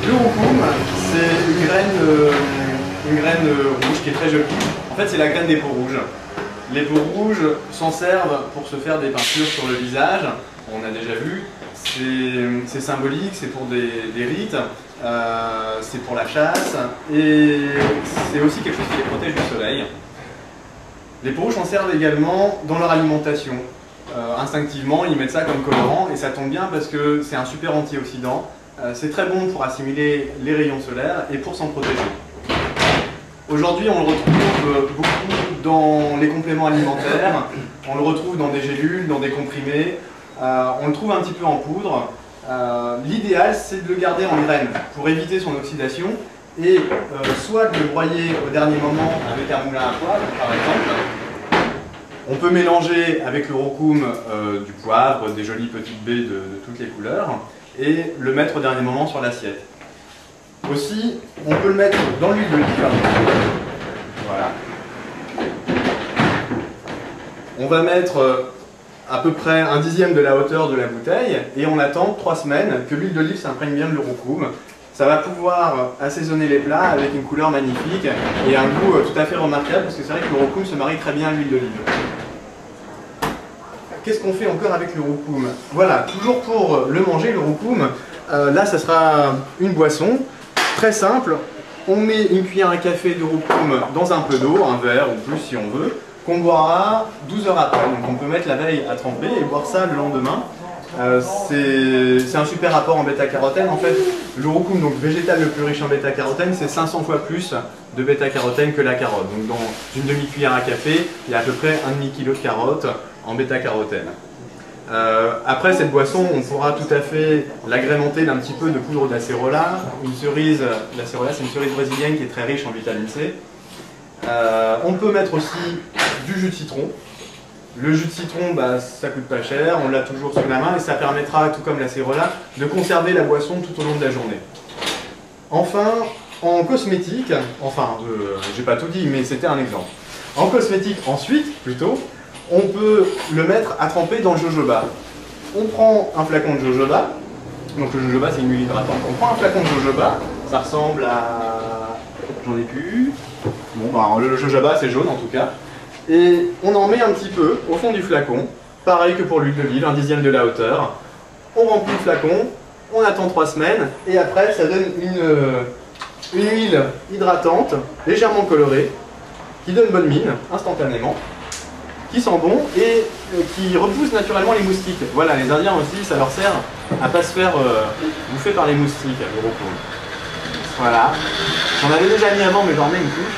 Le roucoum, c'est une graine rouge qui est très jolie. En fait, c'est la graine des peaux rouges. Les peaux rouges s'en servent pour se faire des peintures sur le visage. On a déjà vu, c'est symbolique, c'est pour des rites, c'est pour la chasse et c'est aussi quelque chose qui les protège du soleil. Les peaux rouges s'en servent également dans leur alimentation. Instinctivement, ils mettent ça comme colorant et ça tombe bien parce que c'est un super antioxydant. C'est très bon pour assimiler les rayons solaires et pour s'en protéger. Aujourd'hui, on le retrouve beaucoup dans les compléments alimentaires, on le retrouve dans des gélules, dans des comprimés, on le trouve un petit peu en poudre. L'idéal, c'est de le garder en graines pour éviter son oxydation et soit de le broyer au dernier moment avec un moulin à poivre, par exemple. On peut mélanger avec le roucoum du poivre, des jolies petites baies de toutes les couleurs et le mettre au dernier moment sur l'assiette. Aussi, on peut le mettre dans l'huile d'olive. Voilà. On va mettre à peu près 1/10 de la hauteur de la bouteille et on attend 3 semaines que l'huile d'olive s'imprègne bien de le roucoum. Ça va pouvoir assaisonner les plats avec une couleur magnifique et un goût tout à fait remarquable parce que c'est vrai que le roucoum se marie très bien à l'huile d'olive. Qu'est-ce qu'on fait encore avec le roucoum? Voilà, toujours pour le manger, le roucoum, là ça sera une boisson. Très simple, on met une cuillère à café de roucoum dans un peu d'eau, un verre ou plus si on veut, qu'on boira 12 heures après. Donc on peut mettre la veille à tremper et boire ça le lendemain. C'est un super apport en bêta-carotène. En fait, le roucoum, donc végétal le plus riche en bêta-carotène, c'est 500 fois plus de bêta-carotène que la carotte. Donc dans une demi-cuillère à café, il y a à peu près 1,5 kg de carotte en bêta-carotène. Après cette boisson, on pourra tout à fait l'agrémenter d'un petit peu de poudre d'acérola. L'acérola, c'est une cerise brésilienne qui est très riche en vitamine C. On peut mettre aussi du jus de citron. Le jus de citron, bah, ça coûte pas cher, on l'a toujours sous la main et ça permettra, tout comme l'acérola, de conserver la boisson tout au long de la journée. Enfin, en cosmétique, j'ai pas tout dit, mais c'était un exemple. En cosmétique, ensuite, plutôt, on peut le mettre à tremper dans le jojoba. On prend un flacon de jojoba, donc le jojoba c'est une huile hydratante, on prend un flacon de jojoba, ça ressemble à... j'en ai plus... Bon, bah, le jojoba c'est jaune en tout cas. Et on en met un petit peu au fond du flacon, pareil que pour l'huile d'olive, 1/10 de la hauteur. On remplit le flacon, on attend 3 semaines, et après ça donne une huile hydratante, légèrement colorée, qui donne bonne mine, instantanément, qui sent bon et qui repousse naturellement les moustiques. Voilà, les Indiens aussi, ça leur sert à pas se faire bouffer par les moustiques, le roucoum. Voilà. J'en avais déjà mis avant, mais j'en mets une couche.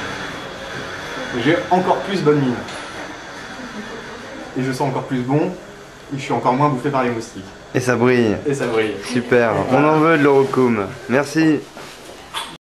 J'ai encore plus bonne mine. Et je sens encore plus bon, et je suis encore moins bouffé par les moustiques. Et ça brille. Et ça brille. Super. Voilà. On en veut de le roucoum. Merci.